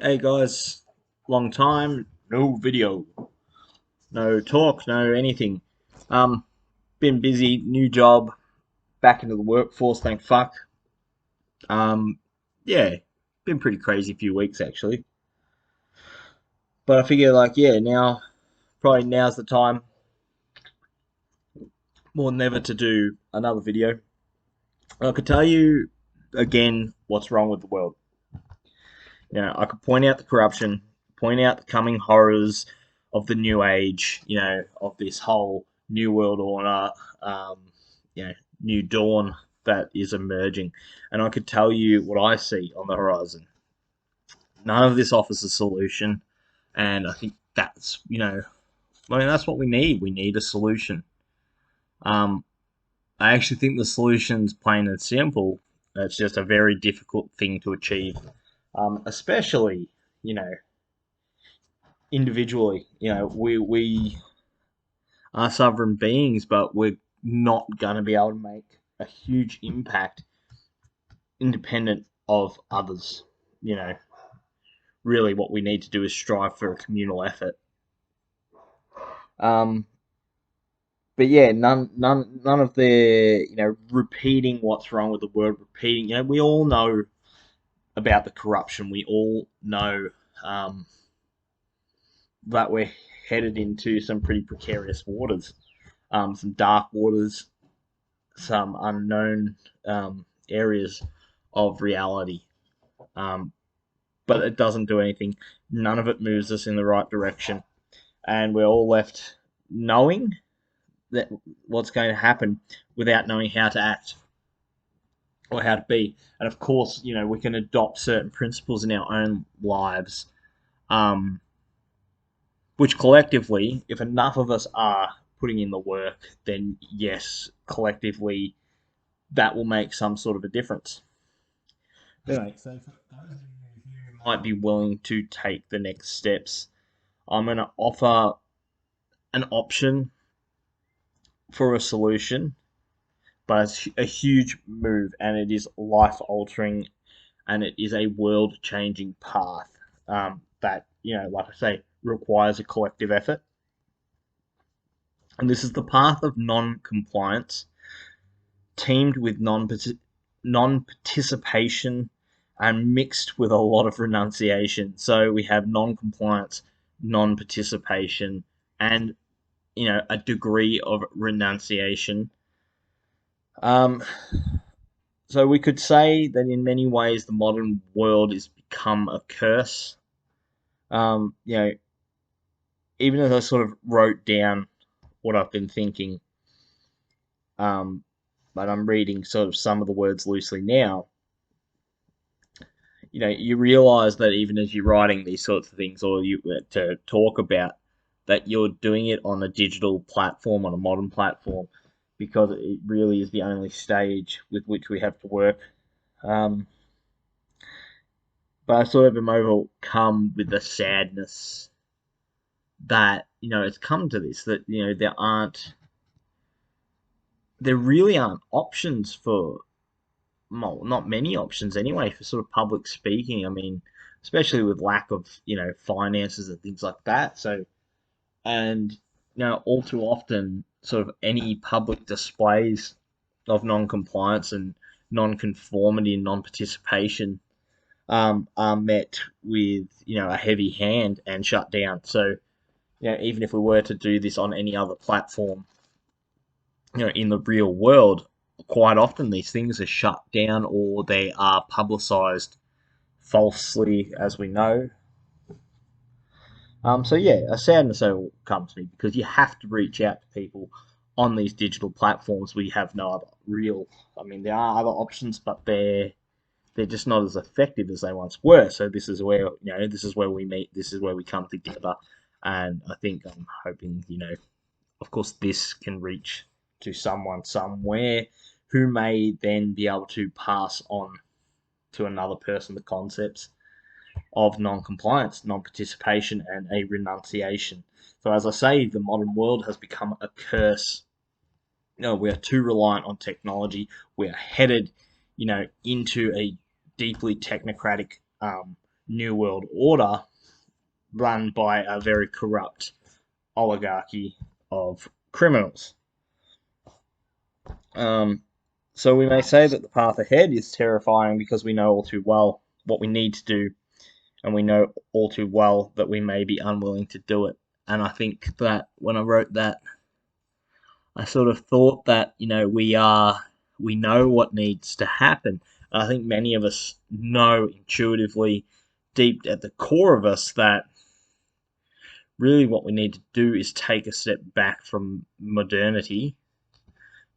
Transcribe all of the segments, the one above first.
Hey guys, long time, no video, no talk, no anything. Um, been busy, new job, back into the workforce, thank fuck. Um, yeah, been pretty crazy few weeks actually. But I figure now, probably now's the time more than ever to do another video. I could tell you again what's wrong with the world. I could point out the corruption, point out the coming horrors of the new age, of this whole new world order, um, you know, new dawn that is emerging. And I could tell you what I see on the horizon. None of this offers a solution, and I think that's what we need. We need a solution. Um, I actually think the solution's plain and simple. It's just a very difficult thing to achieve, especially you know individually. We are sovereign beings, but we're not going to be able to make a huge impact independent of others. You know, really, what we need to do is strive for a communal effort. Um, but yeah, none of the repeating what's wrong with the world, repeating. We all know about the corruption. We all know um, that we're headed into some pretty precarious waters, some dark waters, some unknown areas of reality. Um, but it doesn't do anything. None of it moves us in the right direction, and we're all left knowing that what's going to happen without knowing how to act or how to be. And of course, we can adopt certain principles in our own lives, um, which collectively, if enough of us are putting in the work, then yes, collectively that will make some sort of a difference. Anyway, so for those of you who might be willing to take the next steps, I'm going to offer an option for a solution, but it's a huge move and it is life altering and it is a world changing path that, like I say, requires a collective effort. And this is the path of non compliance, teamed with non participation and mixed with a lot of renunciation. So we have non compliance, non participation, and a degree of renunciation. Um, so we could say that in many ways the modern world has become a curse. Um, you know, Even as I sort of wrote down what I've been thinking, um, but I'm reading sort of some of the words loosely now. You realize that even as you're writing these sorts of things, or you to talk about that, you're doing it on a digital platform, on a modern platform, because it really is the only stage with which we have to work. Um, but I sort of am overcome with the sadness that it's come to this. That there really aren't options for, well, not many options anyway, for sort of public speaking. I mean, especially with lack of finances and things like that. So, and all too often, sort of any public displays of non-compliance and non-conformity and non-participation are met with a heavy hand and shut down. So, even if we were to do this on any other platform, in the real world, quite often these things are shut down or they are publicized falsely, as we know. So yeah, a sadness overcomes me because you have to reach out to people on these digital platforms. We have no other real. I mean, there are other options, but they're just not as effective as they once were. So this is where we meet. This is where we come together, and I think I'm hoping of course, this can reach to someone somewhere who may then be able to pass on to another person the concepts of non-compliance, non-participation, and a renunciation. So, as I say, the modern world has become a curse. We are too reliant on technology. We are headed, into a deeply technocratic new world order run by a very corrupt oligarchy of criminals. Um, so we may say that the path ahead is terrifying because we know all too well what we need to do, and we know all too well that we may be unwilling to do it. And I think that when I wrote that, I sort of thought that we know what needs to happen. And I think many of us know intuitively, deep at the core of us, that really what we need to do is take a step back from modernity,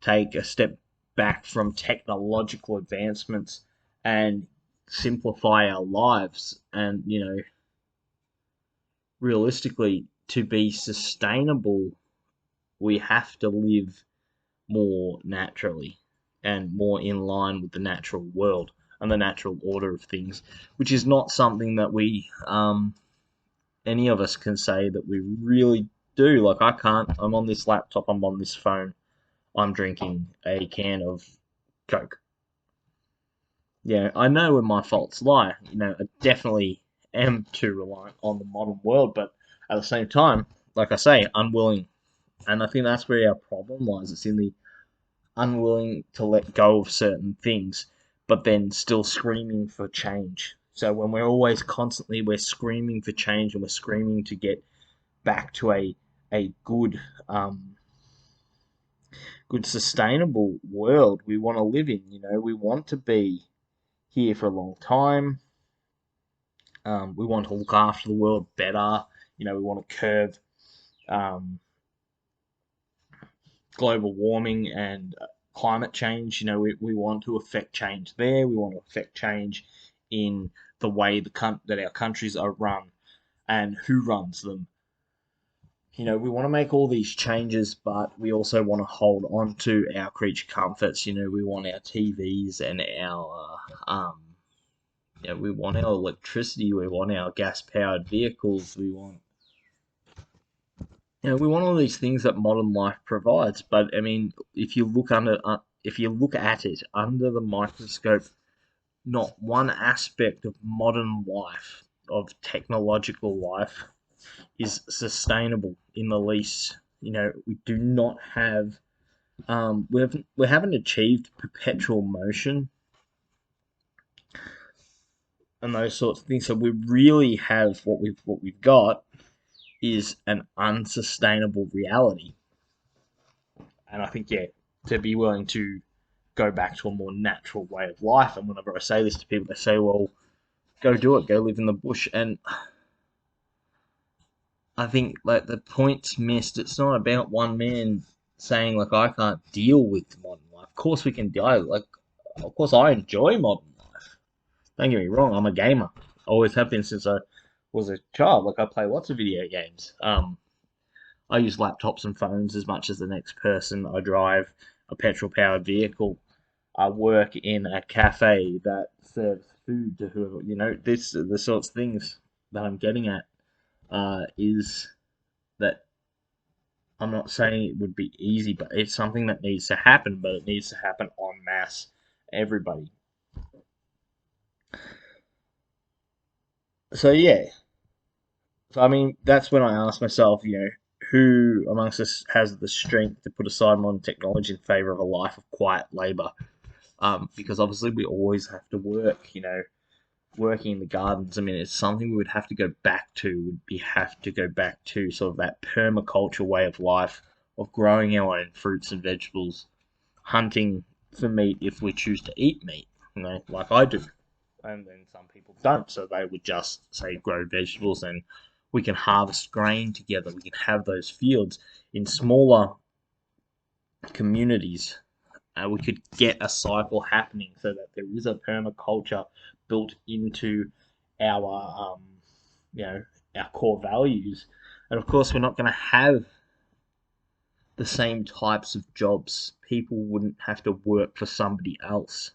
take a step back from technological advancements, and simplify our lives. And realistically, to be sustainable, we have to live more naturally and more in line with the natural world and the natural order of things, which is not something that any of us can say that we really do. Like, I can't. I'm on this laptop. I'm on this phone. I'm drinking a can of Coke. Yeah, I know where my faults lie. I definitely am too reliant on the modern world, but at the same time, like I say, unwilling. And I think that's where our problem lies. It's in the unwilling to let go of certain things, but then still screaming for change. So when we're screaming for change and we're screaming to get back to a good sustainable world we want to live in. We want to be here for a long time. We want to look after the world better. We want to curb um, global warming and climate change. We want to affect change there. We want to affect change in the way that our countries are run and who runs them. We want to make all these changes, but we also want to hold on to our creature comforts. We want our TVs and we want our electricity. We want our gas-powered vehicles. We want all these things that modern life provides. But I mean, if you look at it under the microscope, not one aspect of modern life, of technological life, is sustainable in the least. We do not have, we haven't achieved perpetual motion and those sorts of things. So we really have what we've got is an unsustainable reality. And I think, yeah, to be willing to go back to a more natural way of life. And whenever I say this to people, they say, well, go do it, go live in the bush. And I think like the point's missed. It's not about one man saying like I can't deal with modern life. Of course we can deal. Like, of course I enjoy modern life. Don't get me wrong. I'm a gamer. Always have been since I was a child. Like, I play lots of video games. I use laptops and phones as much as the next person. I drive a petrol powered vehicle. I work in a cafe that serves food to whoever. This the sorts of things that I'm getting at is that I'm not saying it would be easy, but it's something that needs to happen. But it needs to happen en masse, everybody. So yeah. So I mean, that's when I ask myself, who amongst us has the strength to put aside modern technology in favor of a life of quiet labor? Because obviously we always have to work. Working in the gardens. I mean, it's something we would have to go back to. Have to go back to sort of that permaculture way of life of growing our own fruits and vegetables, hunting for meat if we choose to eat meat. Like I do, and then some people don't. So they would just say grow vegetables, and we can harvest grain together. We can have those fields in smaller communities. We could get a cycle happening so that there is a permaculture built into our you know our core values. And of course, we're not going to have the same types of jobs. People wouldn't have to work for somebody else.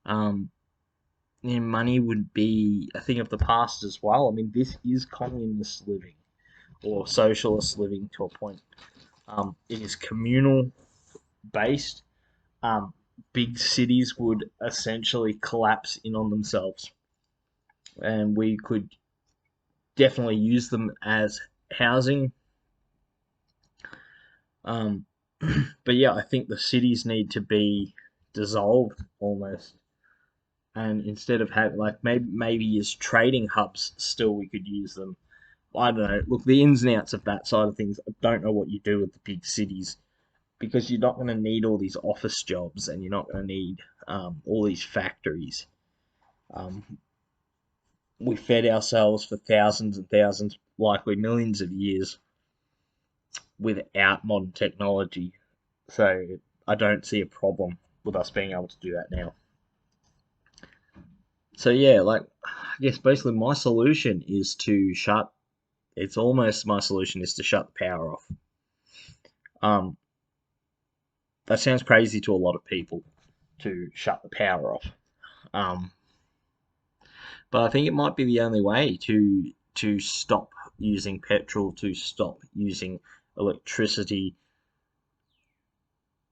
Um, Money would be a thing of the past as well. I mean, this is communist living or socialist living to a point. It is communal based. Um, Big cities would essentially collapse in on themselves. and we could definitely use them as housing. Um, but yeah, I think the cities need to be dissolved almost, and instead of having like maybe as trading hubs, still we could use them. I don't know. Look, the ins and outs of that side of things, I don't know what you do with the big cities because you're not going to need all these office jobs and you're not going to need all these factories. Um, we fed ourselves for thousands and thousands, likely millions of years, without modern technology. So I don't see a problem with us being able to do that now. So yeah, like I guess basically my solution is to shut. It's almost my solution is to shut the power off. Um, that sounds crazy to a lot of people to shut the power off. Um, but I think it might be the only way to stop using petrol, to stop using electricity,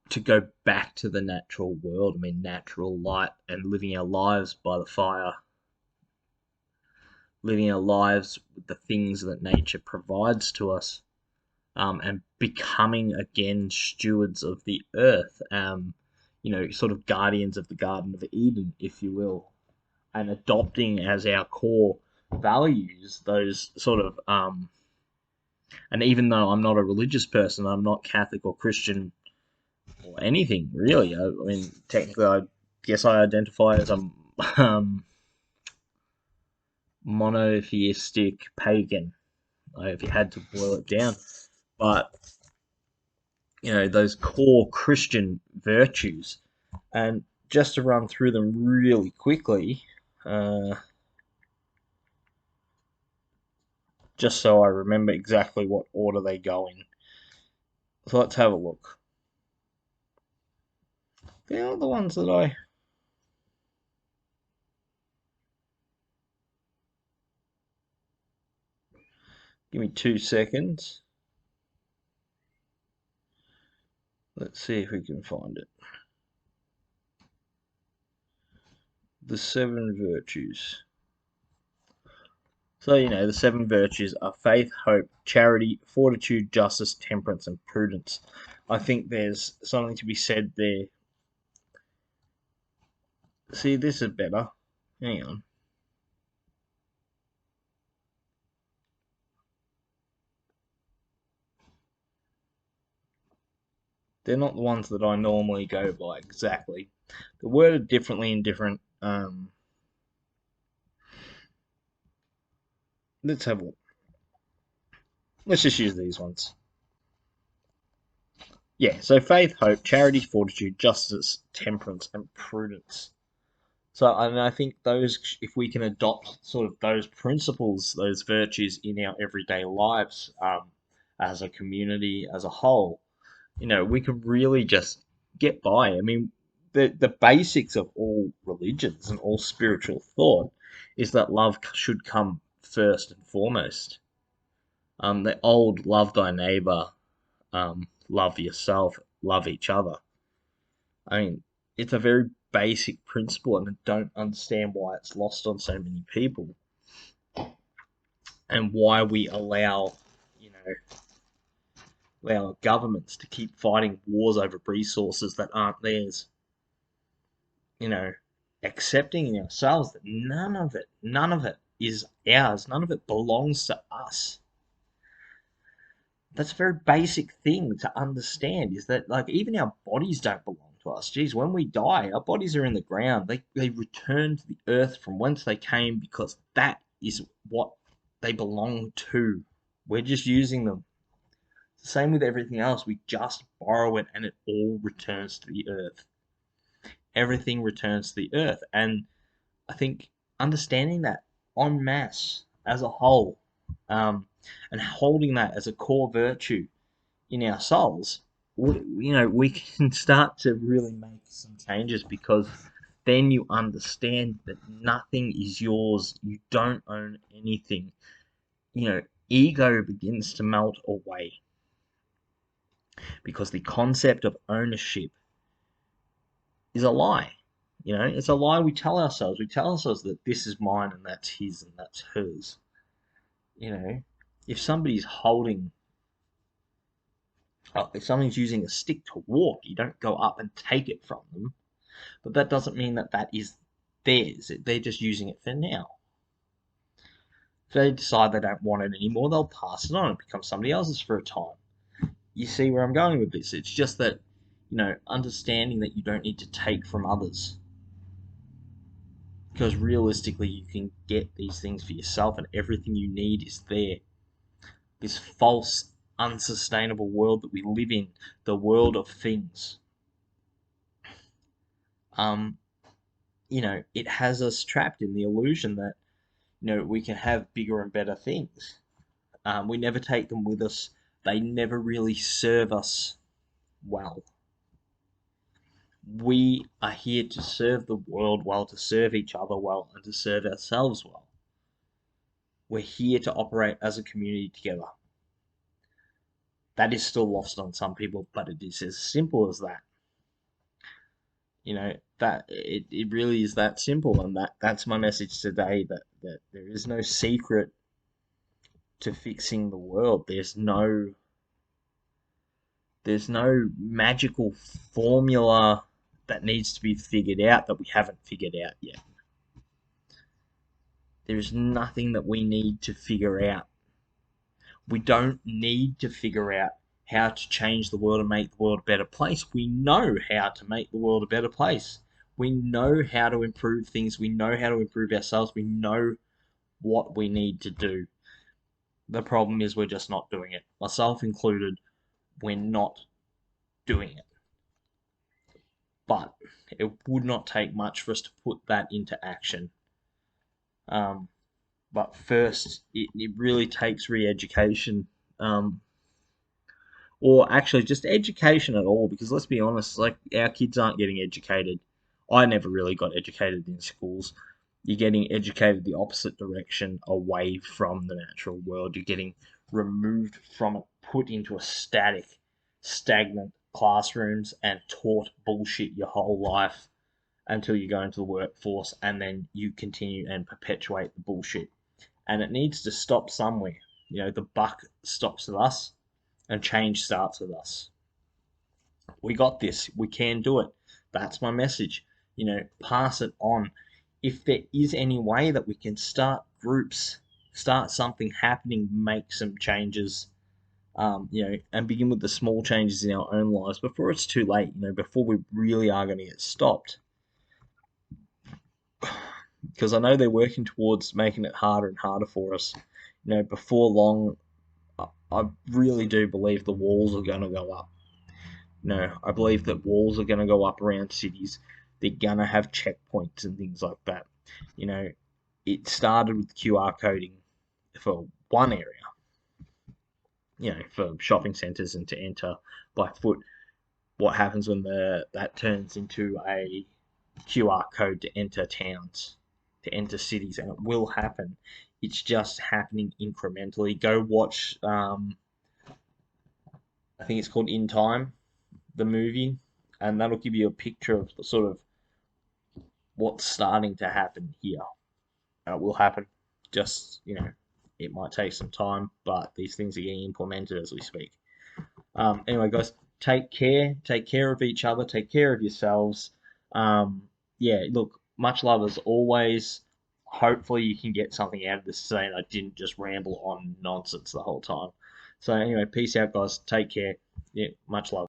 to go back to the natural world. I mean, natural light and living our lives by the fire, living our lives with the things that nature provides to us, and becoming again stewards of the earth, sort of guardians of the Garden of Eden, if you will, and adopting as our core values those sort of and even though I'm not a religious person, I'm not Catholic or Christian or anything really. I mean, technically, I guess I identify as a um, monotheistic pagan, if you had to boil it down. But those core Christian virtues, and just to run through them really quickly, uh, just so I remember exactly what order they go in. So let's have a look. They are the ones that I. Give me 2 seconds. Let's see if we can find it. The seven virtues. So, the seven virtues are faith, hope, charity, fortitude, justice, temperance, and prudence. I think there's something to be said there. See, this is better. Hang on. They're not the ones that I normally go by exactly. They're worded differently in different. Let's have a look. Let's just use these ones. Yeah, so faith, hope, charity, fortitude, justice, temperance, and prudence. So, and I think those, if we can adopt sort of those principles, those virtues in our everyday lives, as a community, as a whole, we could really just get by. I mean, the basics of all religions and all spiritual thought is that love should come first and foremost. The old love thy neighbor, love yourself, love each other. I mean, it's a very basic principle, and I don't understand why it's lost on so many people, and why we allow governments to keep fighting wars over resources that aren't theirs. You know, accepting in ourselves that none of it is ours, none of it belongs to us. That's a very basic thing to understand, is that like even our bodies don't belong to us. Geez, when we die, our bodies are in the ground. They return to the earth from whence they came, because that is what they belong to. We're just using them. Same with everything else. We just borrow it and it all returns to the earth. Everything returns to the earth. And I think understanding that en masse as a whole, um, and holding that as a core virtue in our souls, we can start to really make some changes, because then you understand that nothing is yours. You don't own anything. Ego begins to melt away, because the concept of ownership is a lie. You know, it's a lie we tell ourselves. We tell ourselves that this is mine and that's his and that's hers. You know, if somebody's holding, if somebody's using a stick to walk, you don't go up and take it from them. But that doesn't mean that that is theirs. They're just using it for now. If they decide they don't want it anymore, they'll pass it on. It becomes somebody else's for a time. You see where I'm going with this? It's just that, understanding that you don't need to take from others. Because realistically, you can get these things for yourself, and everything you need is there. This false, unsustainable world that we live in, the world of things, um, it has us trapped in the illusion that, we can have bigger and better things. We never take them with us. They never really serve us well. We are here to serve the world well, to serve each other well, and to serve ourselves well. We're here to operate as a community together. That is still lost on some people, but it is as simple as that. That it really is that simple, and that's my message today, that there is no secret to fixing the world. There's no magical formula that needs to be figured out that we haven't figured out yet. There's nothing that we need to figure out. We don't need to figure out how to change the world and make the world a better place. We know how to make the world a better place. We know how to improve things. We know how to improve ourselves. We know what we need to do. The problem is we're just not doing it. Myself included, we're not doing it. But it would not take much for us to put that into action. But first, it really takes re-education, or actually just education at all. Because let's be honest, like, our kids aren't getting educated. I never really got educated in schools. You're getting educated the opposite direction, away from the natural world. You're getting removed from it, put into a stagnant classrooms, and taught bullshit your whole life until you go into the workforce, and then you continue and perpetuate the bullshit. And it needs to stop somewhere. The buck stops with us, and change starts with us. We got this. We can do it. That's my message. Pass it on. If there is any way that we can start groups, start something happening, make some changes, and begin with the small changes in our own lives before it's too late, before we really are going to get stopped. Because I know they're working towards making it harder and harder for us. Before long, I really do believe the walls are going to go up. I believe that walls are going to go up around cities. They're going to have checkpoints and things like that. It started with QR coding for one area, for shopping centres and to enter by foot. What happens when that turns into a QR code to enter towns, to enter cities? And it will happen. It's just happening incrementally. Go watch, I think it's called In Time, the movie, and that'll give you a picture of the sort of what's starting to happen here. It will happen. Just, it might take some time, but these things are getting implemented as we speak. Anyway, guys, take care. Take care of each other. Take care of yourselves. Yeah, look, much love as always. Hopefully you can get something out of this today and I didn't just ramble on nonsense the whole time. So anyway, peace out, guys. Take care. Yeah, much love.